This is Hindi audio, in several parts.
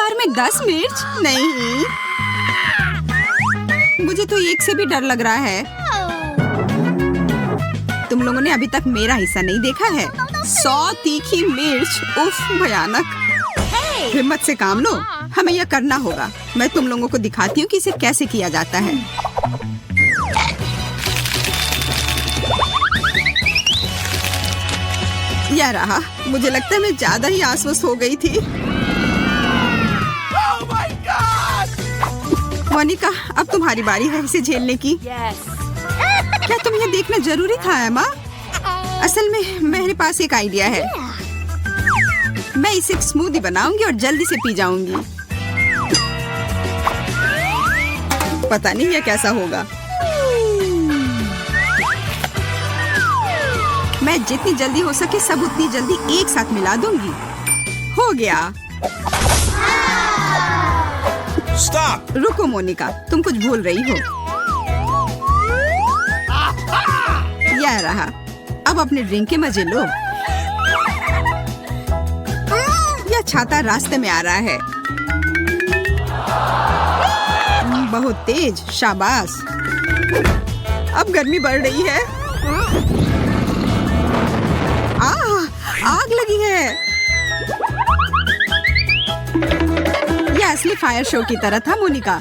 बार में 10 मिर्च? नहीं, मुझे तो एक से भी डर लग रहा है। तुम लोगों ने अभी तक मेरा हिस्सा नहीं देखा है। 100 तीखी मिर्च, उफ भयानक। हिम्मत से काम लो, हमें यह करना होगा। मैं तुम लोगों को दिखाती हूँ कि इसे कैसे किया जाता है। यह रहा। मुझे लगता है मैं ज्यादा ही आश्वस्त हो गई थी। मोनिका, अब तुम्हारी बारी है इसे झेलने की। क्या तुम यह देखना जरूरी था एमा? असल में मेरे पास एक आइडिया है। मैं इसे एक स्मूदी बनाऊंगी और जल्दी से पी जाऊंगी। पता नहीं यह कैसा होगा। मैं जितनी जल्दी हो सके सब उतनी जल्दी एक साथ मिला दूंगी। हो गया। Stop! रुको मोनिका, तुम कुछ भूल रही हो। यह रहा। अब अपने ड्रिंक के मजे लो। यह छाता रास्ते में आ रहा है। बहुत तेज, शाबाश। अब गर्मी बढ़ रही है। आग लगी है। यह असली फायर शो की तरह था मोनिका।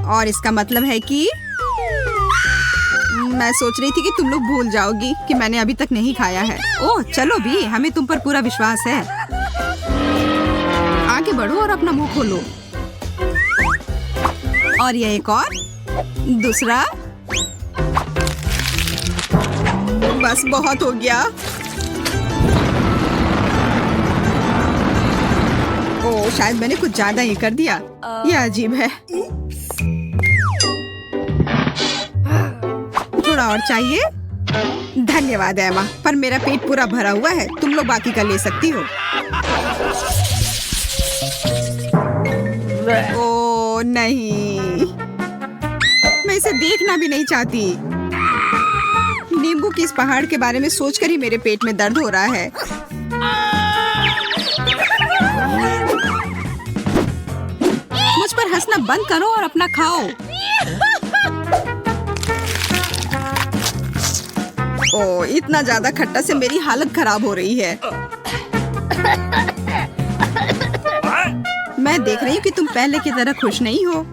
और इसका मतलब है कि मैं सोच रही थी कि तुम लोग भूल जाओगी कि मैंने अभी तक नहीं खाया है। ओह चलो भी, हमें तुम पर पूरा विश्वास है। आगे बढ़ो और अपना मुंह खोलो। और यह एक और, दूसरा। बस बहुत हो गया। ओह शायद मैंने कुछ ज्यादा ही कर दिया। यह अजीब है। थोड़ा और चाहिए? धन्यवाद एमा, पर मेरा पेट पूरा भरा हुआ है। तुम लोग बाकी का ले सकती हो। ओह नहीं, मैं इसे देखना भी नहीं चाहती। नींबू की इस पहाड़ के बारे में सोचकर ही मेरे पेट में दर्द हो रहा है। मुझ पर हंसना बंद करो और अपना खाओ। ओह इतना ज्यादा खट्टा से मेरी हालत खराब हो रही है। मैं देख रही हूँ कि तुम पहले की तरह खुश नहीं हो।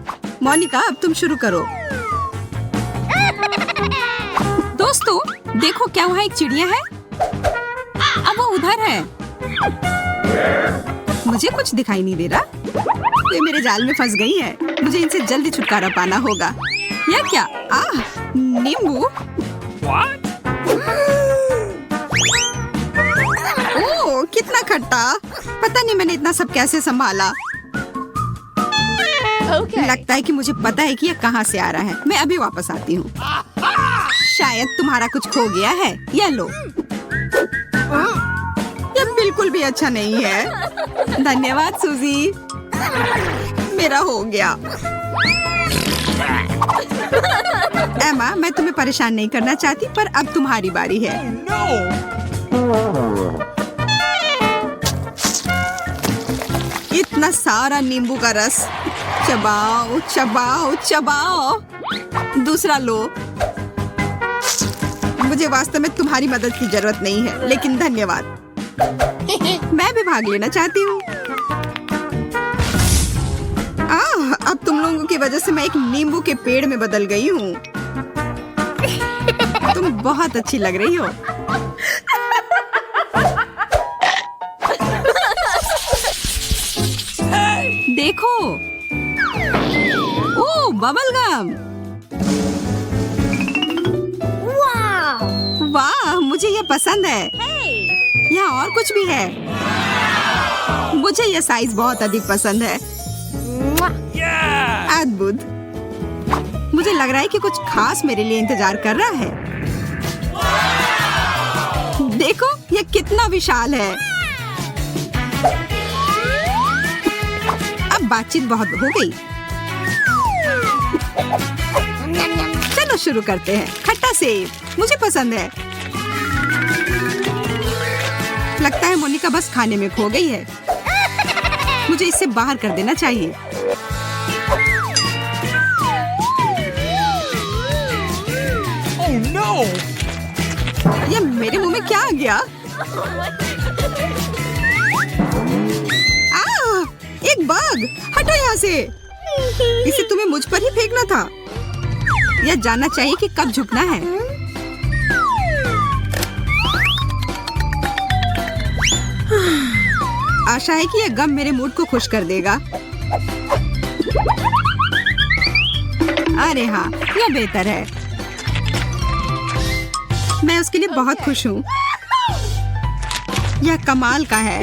मोनिका, अब तुम शुरू करो। दोस्तों देखो, क्या वहाँ एक चिड़िया है? अब वो उधर है। मुझे कुछ दिखाई नहीं दे रहा। ये मेरे जाल में फंस गई है। मुझे इनसे जल्दी छुटकारा पाना होगा। यह क्या? नींबू। ओह कितना खट्टा। पता नहीं मैंने इतना सब कैसे संभाला। लगता है कि मुझे पता है कि यह कहाँ से आ रहा है। मैं अभी वापस आती हूँ। शायद तुम्हारा कुछ खो गया है। यह लो। यह बिल्कुल भी अच्छा नहीं है। धन्यवाद सूजी। मेरा हो गया। एमा, मैं तुम्हें परेशान नहीं करना चाहती, पर अब तुम्हारी बारी है। इतना सारा नींबू का रस। चबाओ चबाओ चबाओ। दूसरा लो। मुझे वास्तव में तुम्हारी मदद की जरूरत नहीं है, लेकिन धन्यवाद। मैं भी भाग लेना चाहती हूँ। अब तुम लोगों की वजह से मैं एक नींबू के पेड़ में बदल गई हूँ। तुम बहुत अच्छी लग रही हो। देखो। ओह बबल गम। वाह, मुझे ये पसंद है। यहाँ और कुछ भी है। मुझे ये साइज बहुत अधिक पसंद है। अद्भुत। मुझे लग रहा है कि कुछ खास मेरे लिए इंतजार कर रहा है। देखो ये कितना विशाल है। अब बातचीत बहुत हो गई। चलो शुरू करते हैं। खट्टा सेब मुझे पसंद है। लगता है मोनिका बस खाने में खो गई है। मुझे इससे बाहर कर देना चाहिए। Oh no! ये मेरे मुंह में क्या आ गया? एक बग! हटो यहाँ से! इसे तुम्हें मुझ पर ही फेंकना था। यह जानना चाहिए कि कब झुकना है। आशा है कि यह गम मेरे मूड को खुश कर देगा। अरे हाँ, यह बेहतर है। मैं उसके लिए बहुत खुश हूँ। यह कमाल का है।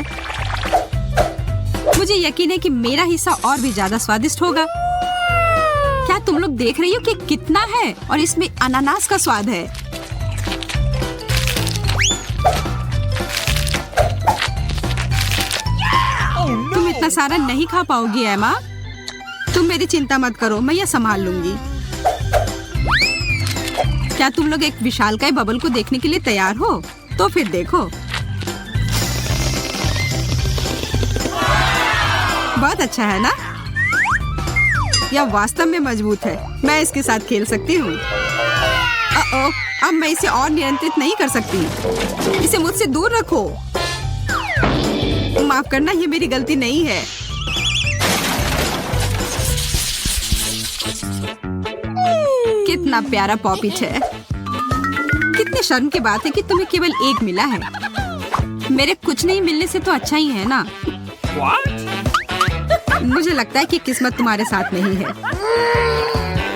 मुझे यकीन है कि मेरा हिस्सा और भी ज्यादा स्वादिष्ट होगा। क्या तुम लोग देख रही हो कि कितना है और इसमें अनानास का स्वाद है। तुम इतना सारा नहीं खा पाओगी एमा। तुम मेरी चिंता मत करो, मैं यह संभाल लूंगी। क्या तुम लोग एक विशालकाय बबल को देखने के लिए तैयार हो? तो फिर देखो। बहुत अच्छा है ना? यह वास्तव में मजबूत है। मैं इसके साथ खेल सकती हूँ। अब मैं इसे और नियंत्रित नहीं कर सकती। इसे मुझसे दूर रखो। माफ करना, ये मेरी गलती नहीं है। कितना प्यारा पॉपिट है। कितने शर्म की बात है कि तुम्हें केवल एक मिला है। मेरे कुछ नहीं मिलने से तो अच्छा ही है ना? मुझे लगता है कि किस्मत तुम्हारे साथ नहीं है।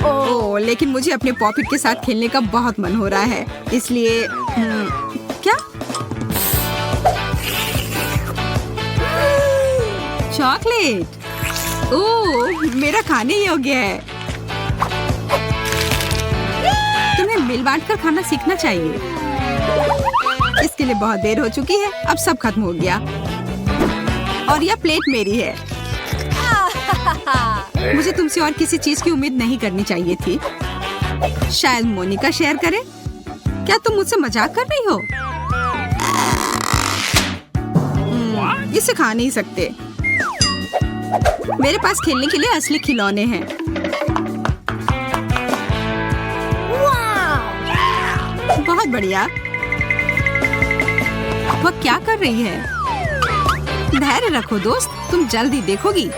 ओह, लेकिन मुझे अपने पॉपिट के साथ खेलने का बहुत मन हो रहा है। इसलिए क्या? चॉकलेट! ओह, मेरा खाने योग्य है। तुम्हें मिल बांट कर खाना सीखना चाहिए। इसके लिए बहुत देर हो चुकी है। अब सब खत्म हो गया और यह प्लेट मेरी है। मुझे तुमसे और किसी चीज की उम्मीद नहीं करनी चाहिए थी। शायद मोनिका शेयर करे। क्या तुम मुझसे मजाक कर रही हो? इसे खा नहीं सकते। मेरे पास खेलने के लिए असली खिलौने हैं। बहुत बढ़िया। वह क्या कर रही है? धैर्य रखो दोस्त, तुम जल्दी देखोगी।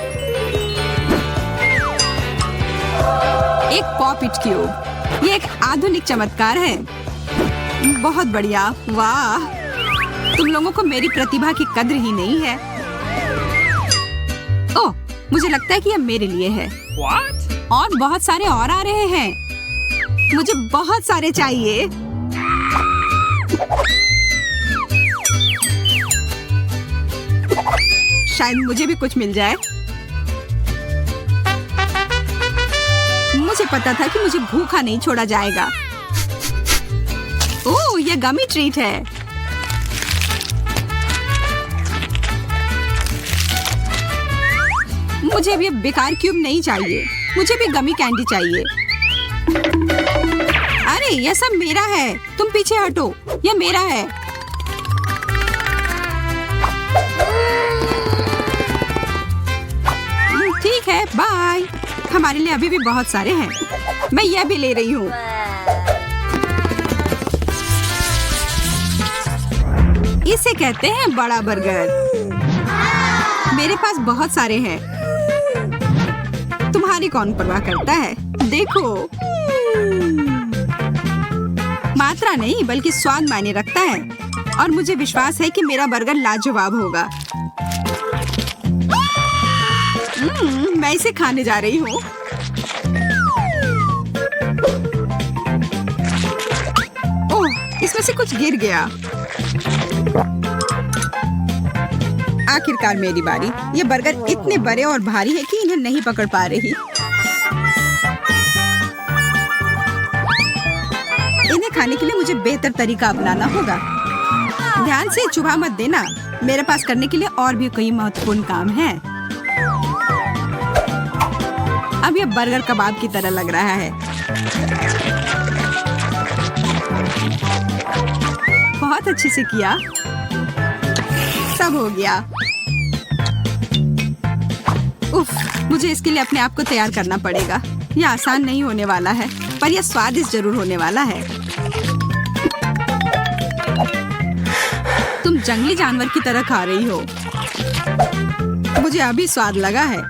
एक पॉपिट क्यूब। ये एक आधुनिक चमत्कार है। बहुत बढ़िया। वाह, तुम लोगों को मेरी प्रतिभा की कद्र ही नहीं है। ओह, मुझे लगता है कि यह मेरे लिए है। What? और बहुत सारे और आ रहे हैं। मुझे बहुत सारे चाहिए। शायद मुझे भी कुछ मिल जाए। मुझे पता था कि मुझे भूखा नहीं छोड़ा जाएगा। ओह, यह गमी ट्रीट है। मुझे भी बेकार क्यूब नहीं चाहिए। मुझे भी गमी कैंडी चाहिए। अरे, यह सब मेरा है। तुम पीछे हटो। यह मेरा है। ठीक है, बाय। हमारे लिए अभी भी बहुत सारे हैं। मैं यह भी ले रही हूँ। इसे कहते हैं बड़ा बर्गर। मेरे पास बहुत सारे हैं। तुम्हारी कौन परवाह करता है? देखो, मात्रा नहीं बल्कि स्वाद मायने रखता है। और मुझे विश्वास है कि मेरा बर्गर लाजवाब होगा। मैं इसे खाने जा रही हूँ। ओह, इसमें से कुछ गिर गया। आखिरकार मेरी बारी। ये बर्गर इतने बड़े और भारी है कि इन्हें नहीं पकड़ पा रही। इन्हें खाने के लिए मुझे बेहतर तरीका अपनाना होगा। ध्यान से चुभा मत देना। मेरे पास करने के लिए और भी कई महत्वपूर्ण काम हैं। अब यह बर्गर कबाब की तरह लग रहा है। बहुत अच्छे से किया। सब हो गया। उफ, मुझे इसके लिए अपने आप को तैयार करना पड़ेगा। यह आसान नहीं होने वाला है, पर यह स्वादिष्ट जरूर होने वाला है। तुम जंगली जानवर की तरह खा रही हो। मुझे अभी स्वाद लगा है।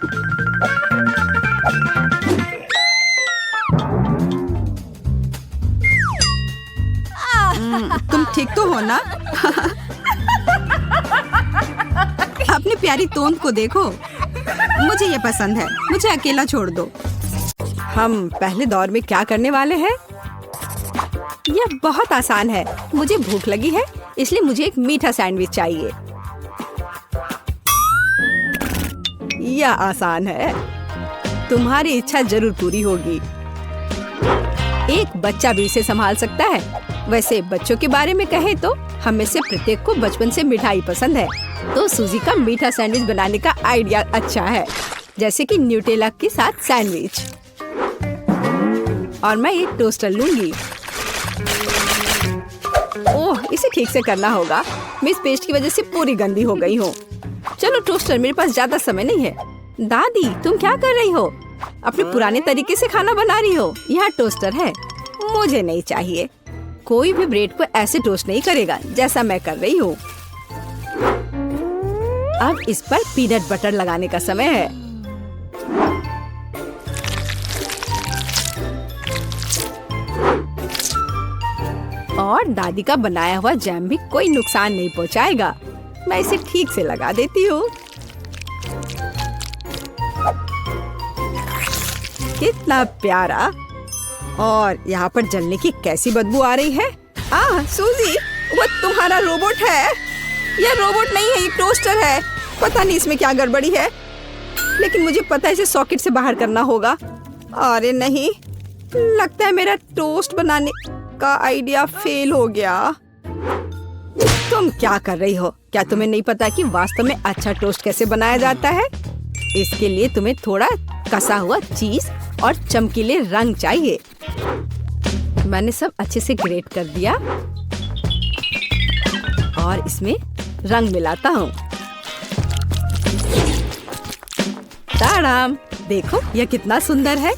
तुम ठीक तो हो ना? अपनी प्यारी तोंद को देखो। मुझे ये पसंद है। मुझे अकेला छोड़ दो। हम पहले दौर में क्या करने वाले हैं? यह बहुत आसान है। मुझे भूख लगी है, इसलिए मुझे एक मीठा सैंडविच चाहिए। यह आसान है। तुम्हारी इच्छा जरूर पूरी होगी। एक बच्चा भी इसे संभाल सकता है। वैसे बच्चों के बारे में कहें तो हम में से प्रत्येक को बचपन से मिठाई पसंद है, तो सूजी का मीठा सैंडविच बनाने का आइडिया अच्छा है, जैसे कि न्यूटेला के साथ सैंडविच। और मैं एक टोस्टर लूंगी। ओह, इसे ठीक से करना होगा। मैं इस पेस्ट की वजह से पूरी गंदी हो गई हूँ। चलो टोस्टर, मेरे पास ज्यादा समय नहीं है। दादी, तुम क्या कर रही हो? अपने पुराने तरीके से खाना बना रही हो। यहाँ टोस्टर है। मुझे नहीं चाहिए। कोई भी ब्रेड को ऐसे टोस्ट नहीं करेगा जैसा मैं कर रही हूँ। अब इस पर पीनट बटर लगाने का समय है। और दादी का बनाया हुआ जैम भी कोई नुकसान नहीं पहुँचाएगा। मैं इसे ठीक से लगा देती हूँ। कितना प्यारा। और यहाँ पर जलने की कैसी बदबू आ रही है। सूजी, वो तुम्हारा रोबोट है। यह रोबोट नहीं है, ये टोस्टर है। पता नहीं इसमें क्या गड़बड़ी है, लेकिन मुझे पता है इसे सॉकेट से बाहर करना होगा। अरे नहीं, लगता है मेरा टोस्ट बनाने का आइडिया फेल हो गया। तुम क्या कर रही हो? क्या तुम्हें नहीं पता कि वास्तव में अच्छा टोस्ट कैसे बनाया जाता है? इसके लिए तुम्हें थोड़ा कसा हुआ चीज और चमकीले रंग चाहिए। मैंने सब अच्छे से ग्रेट कर दिया और इसमें रंग मिलाता हूँ। ताड़ाम, देखो यह कितना सुंदर है।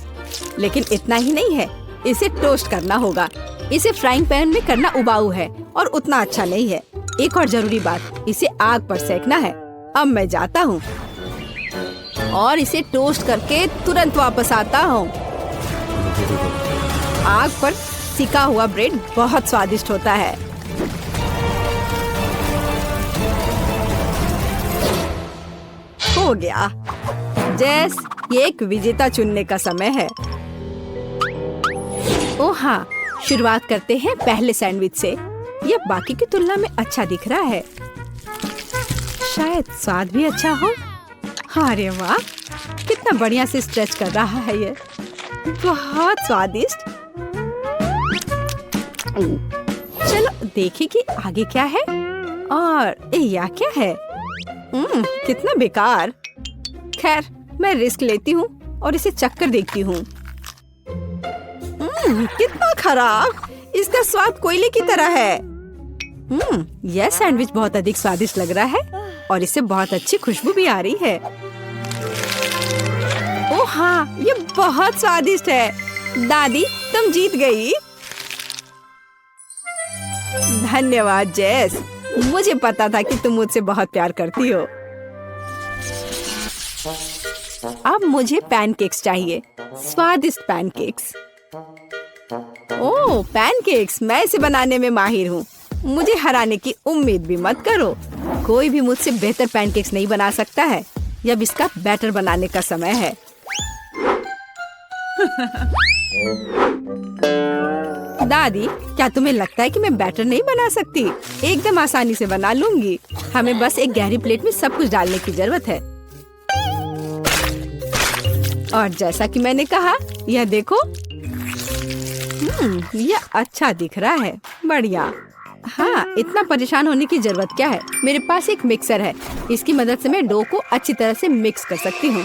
लेकिन इतना ही नहीं है, इसे टोस्ट करना होगा। इसे फ्राइंग पैन में करना उबाऊ है और उतना अच्छा नहीं है। एक और जरूरी बात, इसे आग पर सेकना है। अब मैं जाता हूँ और इसे टोस्ट करके तुरंत वापस आता हूँ। आग पर सिका हुआ ब्रेड बहुत स्वादिष्ट होता है। हो गया। जेस, ये एक विजेता चुनने का समय है। ओह हाँ, शुरुआत करते हैं पहले सैंडविच से। यह बाकी की तुलना में अच्छा दिख रहा है। शायद स्वाद भी अच्छा हो। अरे वाह, कितना बढ़िया से स्ट्रेच कर रहा है ये। बहुत स्वादिष्ट। चलो देखें कि आगे क्या है। और यह क्या है? कितना बेकार। खैर, मैं रिस्क लेती हूँ और इसे चक्कर देखती हूँ। कितना खराब। इसका स्वाद कोयले की तरह है। यह सैंडविच बहुत अधिक स्वादिष्ट लग रहा है और इससे बहुत अच्छी खुशबू भी आ रही है। ओह हाँ, ये बहुत स्वादिष्ट है। दादी, तुम जीत गई। धन्यवाद जेस। मुझे पता था कि तुम मुझसे बहुत प्यार करती हो। अब मुझे पैनकेक्स चाहिए। स्वादिष्ट पैनकेक्स। ओह, पैनकेक्स, मैं इसे बनाने में माहिर हूँ। मुझे हराने की उम्मीद भी मत करो। कोई भी मुझसे बेहतर पैनकेक्स नहीं बना सकता है। अब इसका बैटर बनाने का समय है। दादी, क्या तुम्हें लगता है कि मैं बैटर नहीं बना सकती? एकदम आसानी से बना लूंगी। हमें बस एक गहरी प्लेट में सब कुछ डालने की जरूरत है। और जैसा कि मैंने कहा, यह देखो। यह अच्छा दिख रहा है। बढ़िया। हाँ, इतना परेशान होने की जरूरत क्या है? मेरे पास एक मिक्सर है। इसकी मदद से मैं डो को अच्छी तरह से मिक्स कर सकती हूँ।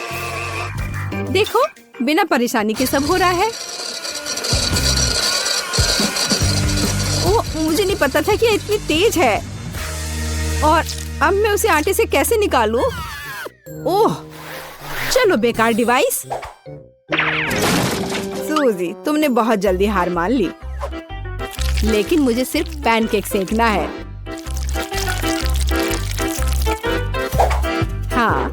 देखो, बिना परेशानी के सब हो रहा है। ओह, मुझे नहीं पता था कि यह इतनी तेज है। और अब मैं उसे आटे से कैसे निकालूं? ओह, चलो बेकार डिवाइस। सूजी, तुमने बहुत जल्दी हार मान ली। लेकिन मुझे सिर्फ पैनकेक सेकना है। हाँ,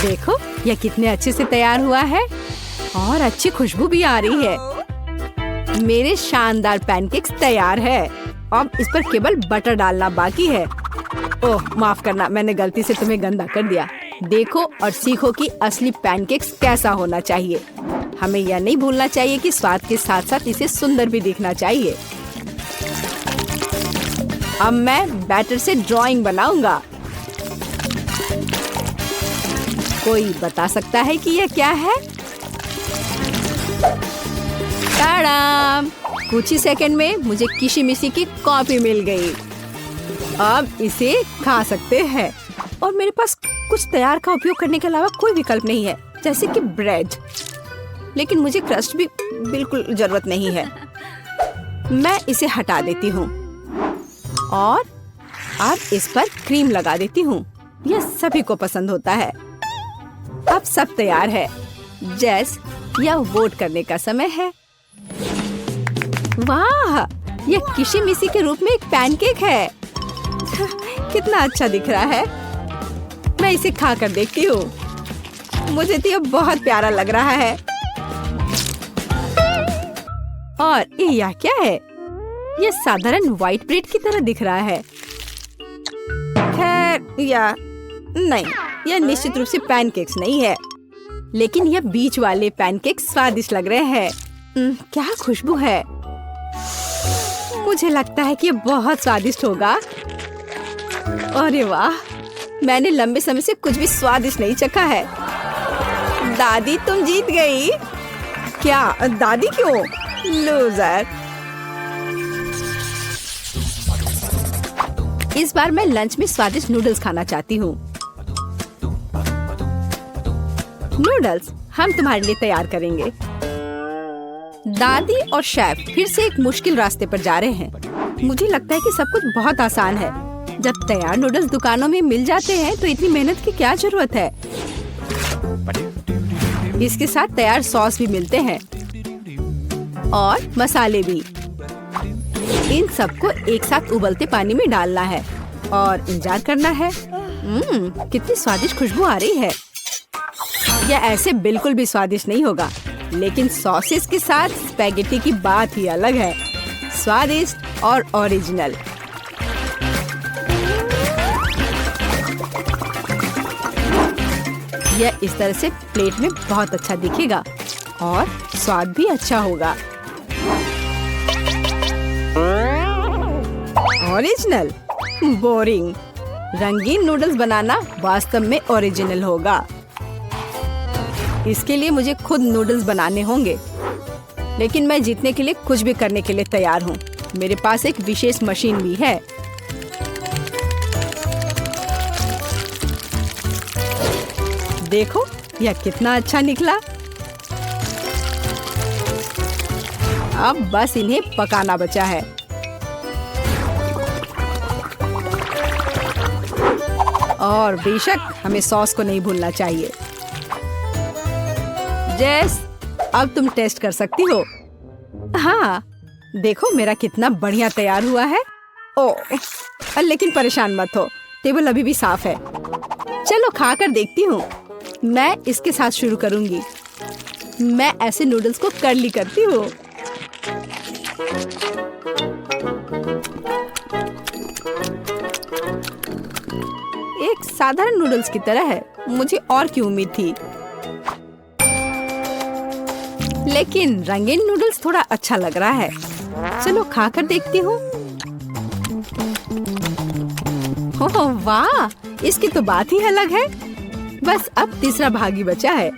देखो यह कितने अच्छे से तैयार हुआ है और अच्छी खुशबू भी आ रही है। मेरे शानदार पैनकेक्स तैयार है। अब इस पर केवल बटर डालना बाकी है। ओह, माफ करना, मैंने गलती से तुम्हें गंदा कर दिया। देखो और सीखो कि असली पैनकेक्स कैसा होना चाहिए। हमें यह नहीं भूलना चाहिए कि स्वाद के साथ साथ इसे सुंदर भी दिखना चाहिए। अब मैं बैटर से ड्राइंग बनाऊंगा। कोई बता सकता है कि यह क्या है? टाडाम! कुछ ही सेकंड में मुझे किशी-मिशी की कॉफी मिल गई। अब इसे खा सकते हैं। और मेरे पास कुछ तैयार का उपयोग करने के अलावा कोई विकल्प नहीं है, जैसे कि ब्रेड। लेकिन मुझे क्रस्ट भी बिल्कुल जरूरत नहीं है। मैं इसे हटा देती हूँ और अब इस पर क्रीम लगा देती हूँ। यह सभी को पसंद होता है। अब सब तैयार है। जेस, यह वोट करने का समय है। वाह, यह किशी-मिशी के रूप में एक पैनकेक है। कितना अच्छा दिख रहा है। मैं इसे खा कर देखती हूँ। मुझे तो यह बहुत प्यारा लग रहा है। और यह क्या है? यह साधारण व्हाइट ब्रेड की तरह दिख रहा है। खैर, या नहीं, यह निश्चित रूप से पैनकेक्स नहीं है। लेकिन यह बीच वाले पैनकेक्स स्वादिष्ट लग रहे हैं। क्या खुशबू है। मुझे लगता है कि यह बहुत स्वादिष्ट होगा। अरे वाह, मैंने लंबे समय से कुछ भी स्वादिष्ट नहीं चखा है। दादी, तुम जीत गई। क्या? दादी क्यों? लूजर। इस बार मैं लंच में स्वादिष्ट नूडल्स खाना चाहती हूँ। नूडल्स हम तुम्हारे लिए तैयार करेंगे। दादी और शेफ फिर से एक मुश्किल रास्ते पर जा रहे हैं। मुझे लगता है कि सब कुछ बहुत आसान है। जब तैयार नूडल्स दुकानों में मिल जाते हैं तो इतनी मेहनत की क्या जरूरत है। इसके साथ तैयार सॉस भी मिलते हैं और मसाले भी। इन सबको एक साथ उबलते पानी में डालना है और इंतजार करना है। कितनी स्वादिष्ट खुशबू आ रही है। यह ऐसे बिल्कुल भी स्वादिष्ट नहीं होगा, लेकिन सॉसेस के साथ स्पैगेटी की बात ही अलग है। स्वादिष्ट और ओरिजिनल। यह इस तरह से प्लेट में बहुत अच्छा दिखेगा और स्वाद भी अच्छा होगा। ओरिजिनल? बोरिंग। रंगीन नूडल्स बनाना वास्तव में ओरिजिनल होगा। इसके लिए मुझे खुद नूडल्स बनाने होंगे। लेकिन मैं जीतने के लिए कुछ भी करने के लिए तैयार हूँ। मेरे पास एक विशेष मशीन भी है। देखो, यह कितना अच्छा निकला। अब बस इन्हें पकाना बचा है। और बेशक हमें सॉस को नहीं भूलना चाहिए। जेस, अब तुम टेस्ट कर सकती हो। हाँ, देखो मेरा कितना बढ़िया तैयार हुआ है। ओह, लेकिन परेशान मत हो, टेबल अभी भी साफ है। चलो खा कर देखती हूँ। मैं इसके साथ शुरू करूंगी। मैं ऐसे नूडल्स को कर्ली करती हूँ। एक साधारण नूडल्स की तरह है। मुझे और की उम्मीद थी। लेकिन रंगीन नूडल्स थोड़ा अच्छा लग रहा है। चलो खा कर देखती हूँ। ओह वाह, इसकी तो बात ही अलग है। बस अब तीसरा भाग ही बचा है।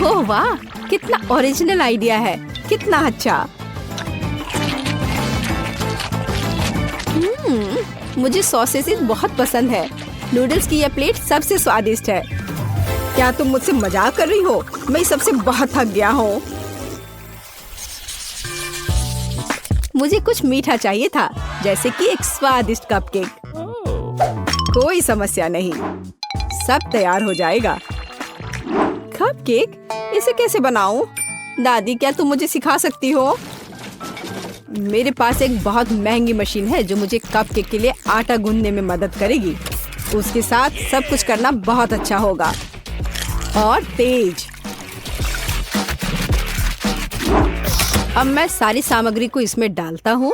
ओह वाह, कितना ओरिजिनल आइडिया है। कितना अच्छा। मुझे सॉसेस बहुत पसंद है। नूडल्स की यह प्लेट सबसे स्वादिष्ट है। क्या तुम मुझसे मजाक कर रही हो? मैं सबसे बहुत थक गया हूँ। मुझे कुछ मीठा चाहिए था, जैसे कि एक स्वादिष्ट कपकेक। कोई समस्या नहीं, सब तैयार हो जाएगा। कपकेक, इसे कैसे बनाऊं? दादी, क्या तुम मुझे सिखा सकती हो? मेरे पास एक बहुत महंगी मशीन है जो मुझे कपकेक के लिए आटा गूंदने में मदद करेगी। उसके साथ सब कुछ करना बहुत अच्छा होगा और तेज। अब मैं सारी सामग्री को इसमें डालता हूँ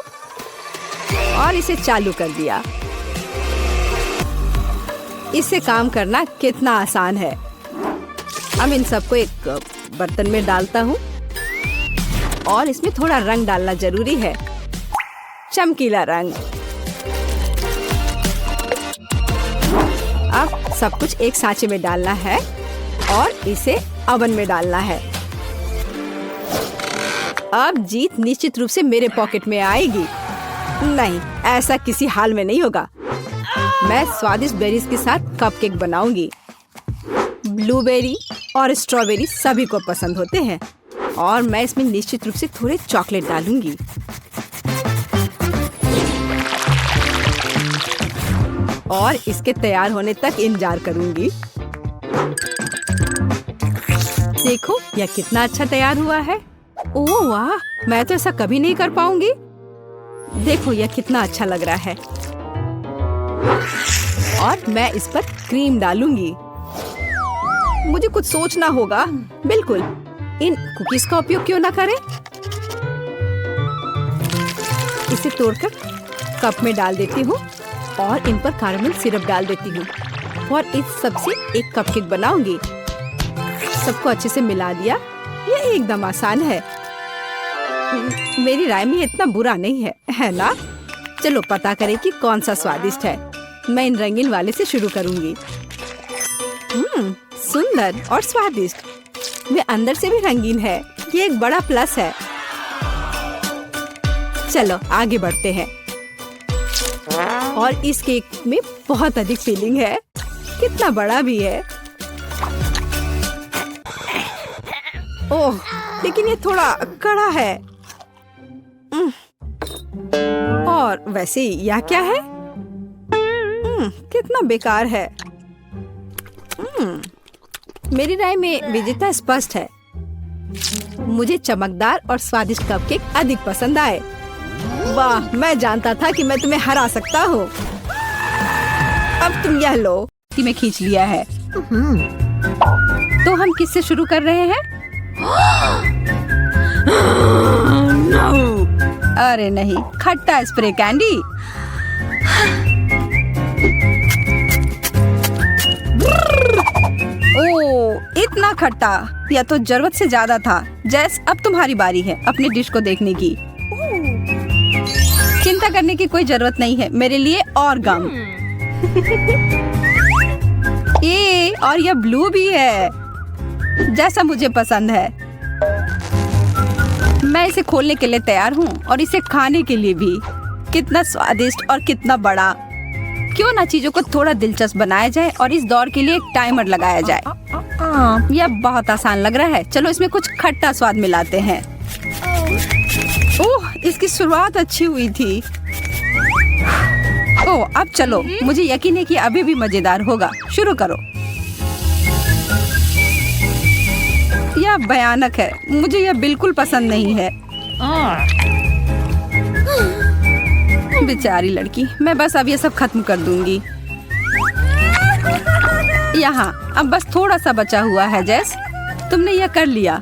और इसे चालू कर दिया। इससे काम करना कितना आसान है। अब इन सबको एक बर्तन में डालता हूँ और इसमें थोड़ा रंग डालना जरूरी है, चमकीला रंग। अब सब कुछ एक सांचे में डालना है और इसे ओवन में डालना है। अब जीत निश्चित रूप से मेरे पॉकेट में आएगी। नहीं, ऐसा किसी हाल में नहीं होगा। मैं स्वादिष्ट बेरीज के साथ कपकेक बनाऊंगी। ब्लूबेरी और स्ट्रॉबेरी सभी को पसंद होते हैं और मैं इसमें निश्चित रूप से थोड़े चॉकलेट डालूंगी। और इसके तैयार होने तक इंतजार करूंगी। देखो, यह कितना अच्छा तैयार हुआ है। ओह वाह, मैं तो ऐसा कभी नहीं कर पाऊंगी। देखो, यह कितना अच्छा लग रहा है। और मैं इस पर क्रीम डालूंगी। मुझे कुछ सोचना होगा। बिल्कुल, इन कुकीज का उपयोग क्यों ना करें। इसे तोड़कर कप में डाल देती हूँ और इन पर कैरेमल सिरप डाल देती हूँ और इस सब से एक कपकेक बनाऊंगी। सबको अच्छे से मिला दिया। यह एकदम आसान है। मेरी राय में इतना बुरा नहीं है, है ना? चलो पता करें कि कौन सा स्वादिष्ट है। मैं इन रंगीन वाले से शुरू करूंगी। सुंदर और स्वादिष्ट। वे अंदर से भी रंगीन है। ये एक बड़ा प्लस है। चलो आगे बढ़ते हैं। और इस केक में बहुत अधिक फिलिंग है। कितना बड़ा भी है। ओह, लेकिन ये थोड़ा कड़ा है। और वैसे यह क्या है? कितना बेकार है। मेरी राय में विजेता स्पष्ट है। मुझे चमकदार और स्वादिष्ट कपकेक अधिक पसंद आए। वाह, मैं जानता था कि मैं तुम्हें हरा सकता हूँ। अब तुम यह लो कि मैं खींच लिया है। तो हम किससे शुरू कर रहे हैं? अरे नहीं, खट्टा स्प्रे कैंडी। ओह, इतना खट्टा। यह तो जरूरत से ज्यादा था। जैस, अब तुम्हारी बारी है अपनी डिश को देखने की। चिंता करने की कोई जरूरत नहीं है मेरे लिए और गम। ये और यह ब्लू भी है, जैसा मुझे पसंद है। मैं इसे खोलने के लिए तैयार हूँ और इसे खाने के लिए भी। कितना स्वादिष्ट और कितना बड़ा। क्यों ना चीजों को थोड़ा दिलचस्प बनाया जाए और इस दौर के लिए एक टाइमर लगाया जाए। यह बहुत आसान लग रहा है। चलो इसमें कुछ खट्टा स्वाद मिलाते हैं। ओह, इसकी शुरुआत अच्छी हुई थी। ओह, अब चलो, मुझे यकीन है कि अभी भी मजेदार होगा। शुरू करो। यह भयानक है। मुझे यह बिल्कुल पसंद नहीं है। बेचारी लड़की। मैं बस अब ये सब खत्म कर दूंगी। यहाँ अब बस थोड़ा सा बचा हुआ है। जैस, तुमने यह कर लिया।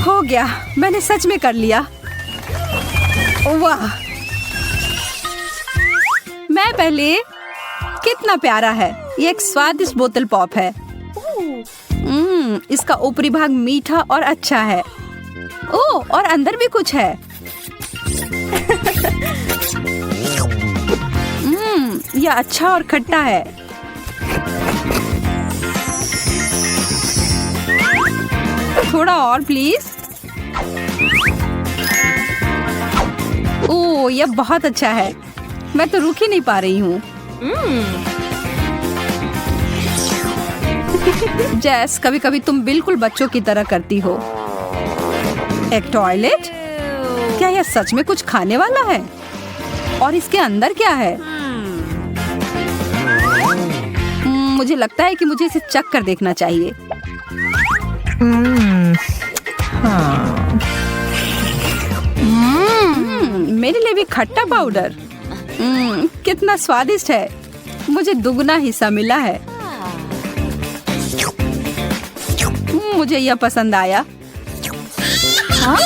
हो गया, मैंने सच में कर लिया। वाह, मैं पहले। कितना प्यारा है। ये एक स्वादिष्ट बोतल पॉप है। इसका ऊपरी भाग मीठा और अच्छा है। ओह, और अंदर भी कुछ है। यह अच्छा और खट्टा है। थोड़ा और प्लीज। ओह, यह बहुत अच्छा है। मैं तो रुक ही नहीं पा रही हूँ। जैस, कभी कभी तुम बिल्कुल बच्चों की तरह करती हो। एक टॉयलेट? क्या यह सच में कुछ खाने वाला है? और इसके अंदर क्या है? मुझे लगता है कि मुझे इसे चख कर देखना चाहिए। मेरे लिए भी खट्टा पाउडर। कितना स्वादिष्ट है। मुझे दुगना हिस्सा मिला है। मुझे यह पसंद आया। हाँ?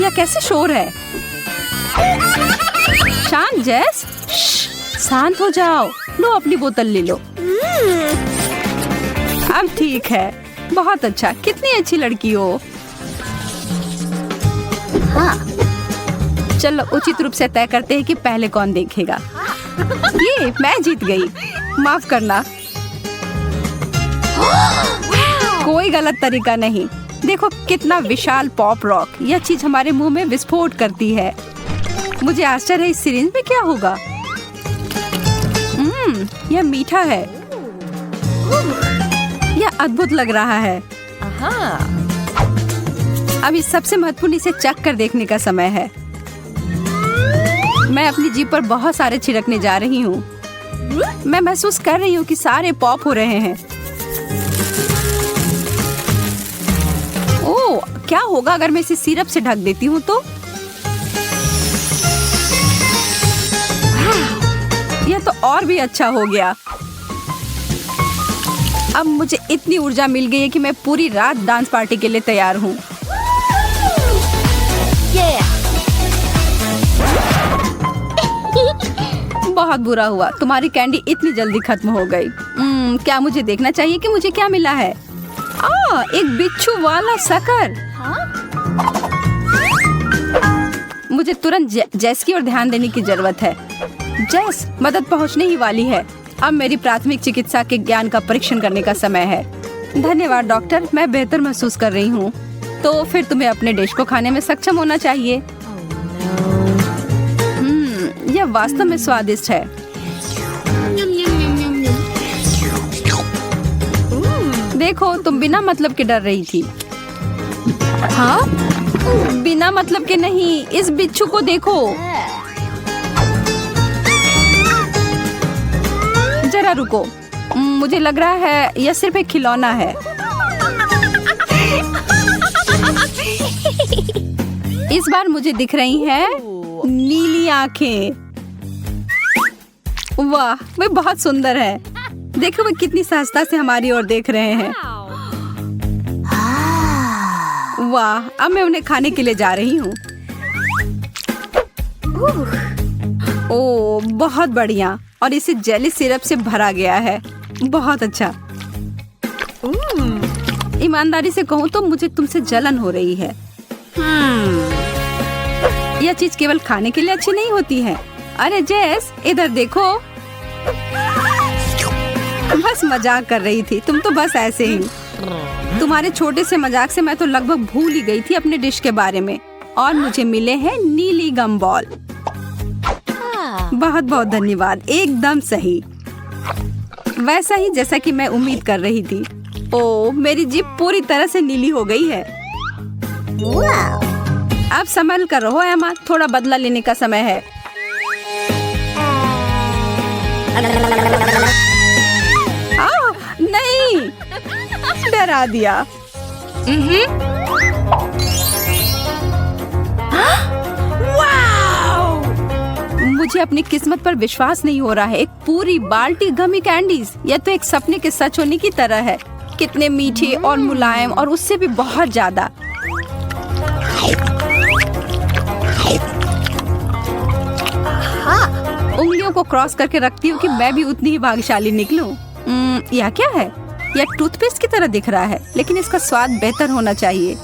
यह कैसे शोर है? शांत जेस, शांत हो जाओ। लो अपनी बोतल ले लो। अब ठीक है। बहुत अच्छा। कितनी अच्छी लड़की हो। हाँ। चलो उचित रूप से तय करते हैं कि पहले कौन देखेगा। ये मैं जीत गई। माफ करना। कोई गलत तरीका नहीं। देखो कितना विशाल पॉप रॉक। यह चीज हमारे मुंह में विस्फोट करती है। मुझे आश्चर्य है इस सिरिंज में क्या होगा। यह मीठा है। यह अद्भुत लग रहा है। अब इस सबसे महत्वपूर्ण इसे चख कर देखने का समय है। मैं अपनी जीभ पर बहुत सारे छिड़कने जा रही हूँ। मैं महसूस कर रही हूँ कि सारे पॉप हो रहे हैं। ओह, क्या होगा अगर मैं इसे सिरप से ढक देती हूँ तो? यह तो और भी अच्छा हो गया। अब मुझे इतनी ऊर्जा मिल गई है कि मैं पूरी रात डांस पार्टी के लिए तैयार हूँ। बहुत बुरा हुआ। तुम्हारी कैंडी इतनी जल्दी खत्म हो गई। क्या मुझे देखना चाहिए कि मुझे क्या मिला है? एक बिच्छू वाला शक्कर। मुझे तुरंत जेस की ओर ध्यान देने की जरूरत है। जेस, मदद पहुंचने ही वाली है। अब मेरी प्राथमिक चिकित्सा के ज्ञान का परीक्षण करने का समय है। धन्यवाद डॉक्टर, मैं बेहतर महसूस कर रही हूँ। तो फिर तुम्हें अपने डिश को खाने में सक्षम होना चाहिए। यह वास्तव में स्वादिष्ट है। देखो, तुम बिना मतलब के डर रही थी। हाँ? बिना मतलब के नहीं। इस बिच्छू को देखो। जरा रुको। मुझे लग रहा है यह सिर्फ एक खिलौना है। इस बार मुझे दिख रही है नीली आंखें। वाह, वे बहुत सुंदर है। देखो वे कितनी सहजता से हमारी ओर देख रहे हैं। वाह, अब मैं उन्हें खाने के लिए जा रही हूँ। ओह, बहुत बढ़िया। और इसे जेली सिरप से भरा गया है। बहुत अच्छा। ईमानदारी से कहूँ तो मुझे तुमसे जलन हो रही है। यह चीज केवल खाने के लिए अच्छी नहीं होती है। अरे जेस, इधर देखो। बस मजाक कर रही थी। तुम तो बस ऐसे ही। तुम्हारे छोटे से मजाक से मैं तो लगभग भूल ही गई थी अपने डिश के बारे में। और मुझे मिले हैं नीली गम बॉल। बहुत बहुत धन्यवाद। एकदम सही, वैसा ही जैसा कि मैं उम्मीद कर रही थी। ओह, मेरी जीभ पूरी तरह से नीली हो गई है। अब संभल कर रहो एमा, थोड़ा बदला लेने का समय है। नहीं, डरा दिया। मुझे अपनी किस्मत पर विश्वास नहीं हो रहा है। एक पूरी बाल्टी गमी कैंडीज। यह तो एक सपने के सच होने की तरह है। कितने मीठे और मुलायम, और उससे भी बहुत ज्यादा। उंगलियों को क्रॉस करके रखती हूँ कि मैं भी उतनी ही भाग्यशाली निकलूं। यह क्या है? यह टूथपेस्ट की तरह दिख रहा है, लेकिन इसका स्वाद बेहतर होना चाहिए।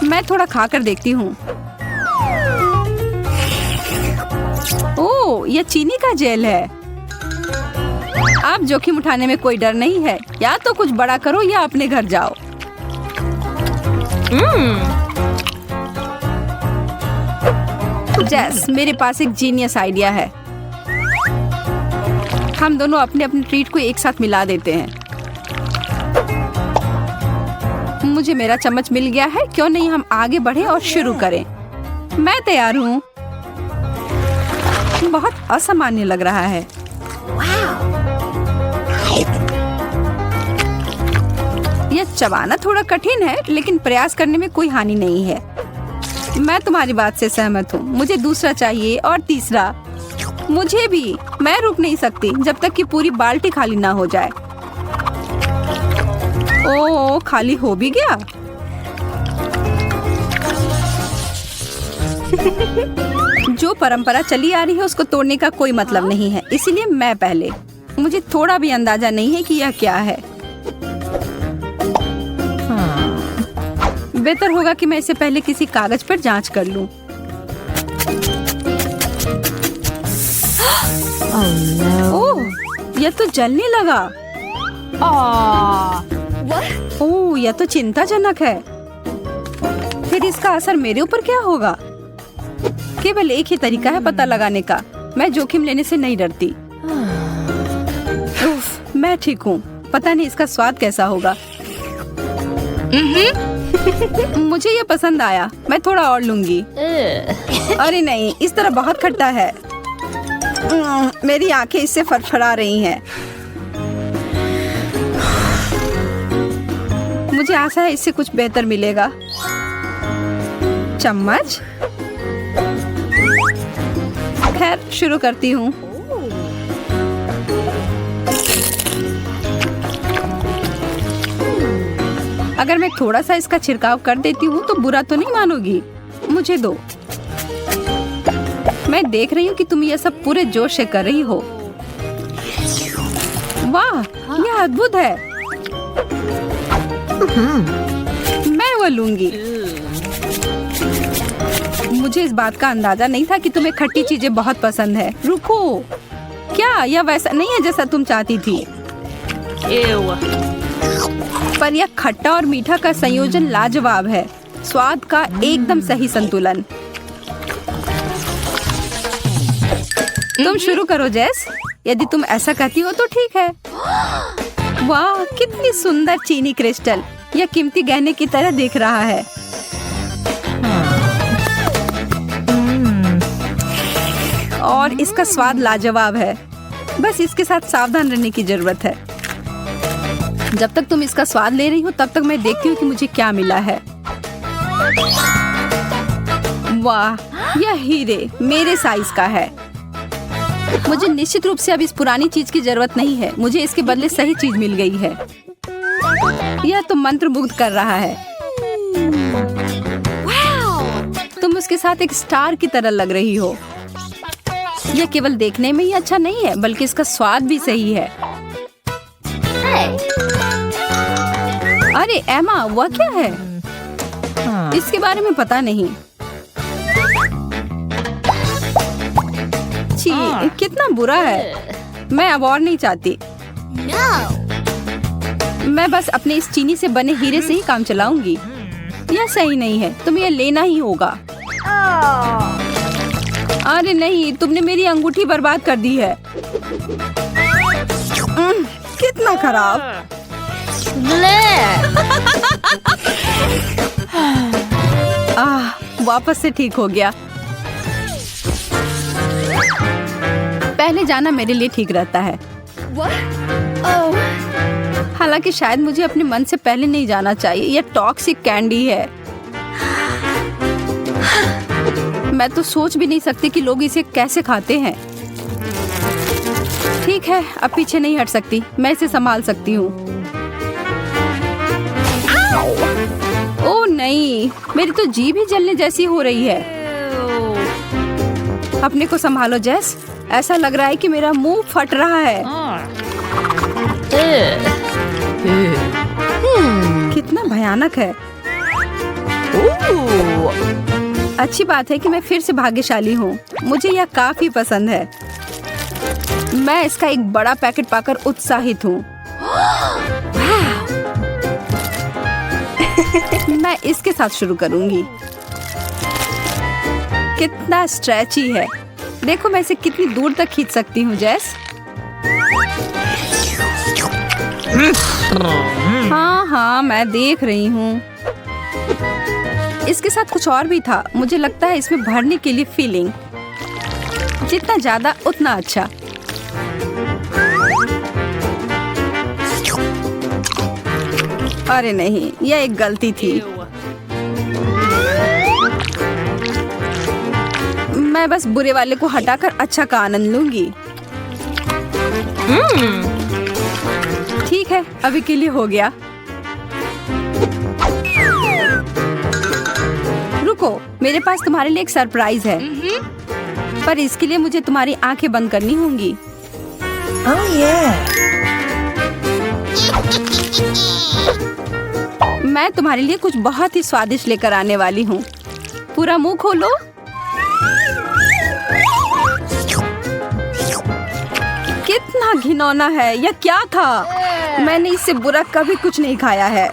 मैं थोड़ा खाकर देखती हूँ। ओह, यह चीनी का जेल है। अब जोखिम उठाने में कोई डर नहीं है। या तो कुछ बड़ा करो या अपने घर जाओ। जेस, मेरे पास एक जीनियस आइडिया है। हम दोनों अपने अपने ट्रीट को एक साथ मिला देते हैं। मुझे मेरा चम्मच मिल गया है, क्यों नहीं हम आगे बढ़े और शुरू करें। मैं तैयार हूँ। बहुत असामान्य लग रहा है। यह चबाना थोड़ा कठिन है, लेकिन प्रयास करने में कोई हानि नहीं है। मैं तुम्हारी बात से सहमत हूँ। मुझे दूसरा चाहिए और तीसरा। मुझे भी। मैं रुक नहीं सकती जब तक कि पूरी बाल्टी खाली ना हो जाए। ओह, खाली हो भी गया। जो परंपरा चली आ रही है उसको तोड़ने का कोई मतलब नहीं है, इसीलिए मैं पहले। मुझे थोड़ा भी अंदाजा नहीं है कि यह क्या है। बेहतर होगा कि मैं इसे पहले किसी कागज पर जांच कर लूं। ओह, यह तो जलने लगा। ओह, यह तो चिंताजनक है। फिर इसका असर मेरे ऊपर क्या होगा? केवल एक ही तरीका है पता लगाने का। मैं जोखिम लेने से नहीं डरती। उफ, मैं ठीक हूँ। पता नहीं इसका स्वाद कैसा होगा। मुझे ये पसंद आया। मैं थोड़ा और लूंगी। अरे नहीं, इस तरह बहुत खट्टा है। मेरी आंखें इससे फड़फड़ा रही हैं। मुझे आशा है इससे कुछ बेहतर मिलेगा। चम्मच। खैर, शुरू करती हूँ। अगर मैं थोड़ा सा इसका छिड़काव कर देती हूँ तो बुरा तो नहीं मानोगी? मुझे दो। मैं देख रही हूँ कि तुम ये सब पूरे जोश से कर रही हो। वाह, यह अद्भुत है। मैं वो लूंगी। मुझे इस बात का अंदाजा नहीं था कि तुम्हें खट्टी चीजें बहुत पसंद है। रुको, क्या यह वैसा नहीं है जैसा तुम चाहती थी? पर यह खट्टा और मीठा का संयोजन लाजवाब है। स्वाद का एकदम सही संतुलन। तुम शुरू करो जेस। यदि तुम ऐसा कहती हो तो ठीक है। वाह, कितनी सुंदर चीनी क्रिस्टल। यह कीमती गहने की तरह दिख रहा है। और इसका स्वाद लाजवाब है। बस इसके साथ सावधान रहने की जरूरत है। जब तक तुम इसका स्वाद ले रही हो तब तक मैं देखती हूँ कि मुझे क्या मिला है। वाह, यह हीरे मेरे साइज का है। मुझे निश्चित रूप से अब इस पुरानी चीज की जरूरत नहीं है। मुझे इसके बदले सही चीज मिल गई है। यह तो मंत्रमुग्ध कर रहा है। तुम उसके साथ एक स्टार की तरह लग रही हो। यह केवल देखने में ही अच्छा नहीं है, बल्कि इसका स्वाद भी सही है। अरे एमा, वह क्या है? इसके बारे में पता नहीं। छी, कितना बुरा है। मैं अब और नहीं चाहती। मैं बस अपने इस चीनी से बने हीरे से ही काम चलाऊंगी। यह सही नहीं है। तुम्हें यह लेना ही होगा। अरे नहीं, तुमने मेरी अंगूठी बर्बाद कर दी है। कितना खराब। वापस से ठीक हो गया। पहले जाना मेरे लिए ठीक रहता है। हालांकि शायद मुझे अपने मन से पहले नहीं जाना चाहिए। यह टॉक्सिक कैंडी है। मैं तो सोच भी नहीं सकती कि लोग इसे कैसे खाते हैं। ठीक है, अब पीछे नहीं हट सकती। मैं इसे संभाल सकती हूँ। ओह नहीं, मेरी तो जीभ ही जलने जैसी हो रही है। अपने को संभालो जेस। ऐसा लग रहा है कि मेरा मुंह फट रहा है। कितना भयानक है। अच्छी बात है कि मैं फिर से भाग्यशाली हूँ। मुझे यह काफी पसंद है। मैं इसका एक बड़ा पैकेट पाकर उत्साहित हूँ। मैं इसके साथ शुरू करूंगी। कितना स्ट्रेची है। देखो मैं इसे कितनी दूर तक खींच सकती हूँ जेस। हाँ हाँ, मैं देख रही हूँ। इसके साथ कुछ और भी था। मुझे लगता है इसमें भरने के लिए फीलिंग, जितना ज्यादा उतना अच्छा। अरे नहीं, यह एक गलती थी। मैं बस बुरे वाले को हटाकर अच्छा का आनंद लूंगी। ठीक है, अभी के लिए हो गया। रुको, मेरे पास तुम्हारे लिए एक सरप्राइज है, पर इसके लिए मुझे तुम्हारी आंखें बंद करनी होंगी। Oh yeah. मैं तुम्हारे लिए कुछ बहुत ही स्वादिष्ट लेकर आने वाली हूँ। पूरा मुंह खोलो। कितना घिनौना है, यह क्या था? मैंने इससे बुरा कभी कुछ नहीं खाया है।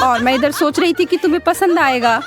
और मैं इधर सोच रही थी कि तुम्हें पसंद आएगा।